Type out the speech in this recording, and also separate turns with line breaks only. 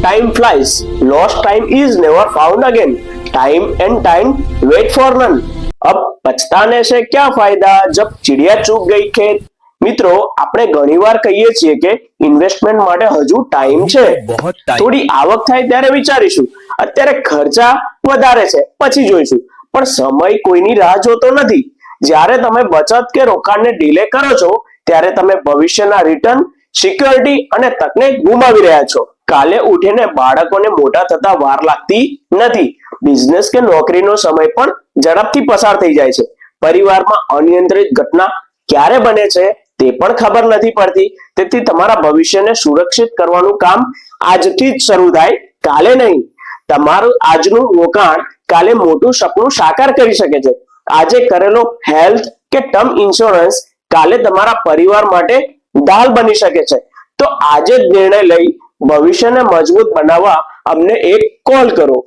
Time flies. Lost time is never found again. Time and time wait for none. अब पछताने से क्या फायदा जब चिड़िया चूक गई खेत. મિત્રો આપણે ઘણીવાર કહીએ છીએ કે ઇન્વેસ્ટમેન્ટ માટે હજુ ટાઈમ છે, થોડી આવક થાય ત્યારે વિચારીશું, અત્યારે ખર્ચા વધારે છે પછી જોઈશું. પણ સમય કોઈની રાહ જોતો નથી. જ્યારે તમે બચત કે રોકાણને ડીલે કરો છો ત્યારે તમે ભવિષ્યના રિટર્ન, સિક્યોરિટી અને તકને ગુમાવી રહ્યા છો. કાલે ઉઠીને બાળકોને મોટા થતા વાર લાગતી નથી. બિઝનેસ કે નોકરીનો સમય પણ ઝડપથી પસાર થઈ જાય છે. પરિવારમાં અનિયંત્રિત ઘટના ક્યારે બને છે તે પણ ખબર નથી પડતી. તેથી તમારા ભવિષ્યને સુરક્ષિત કરવાનું કામ આજથી જ શરૂ થાય, કાલે નહીં. તમારું આજનું રોકાણ કાલે મોટું સપનું સાકાર કરી શકે છે. આજે કરેલો હેલ્થ કે ટર્મ ઇન્સ્યોરન્સ કાલે તમારા પરિવાર માટે ઢાલ બની શકે છે. તો આજે જ નિર્ણય લઈ ભવિષ્યને મજબૂત બનાવવા અમને એક કોલ કરો.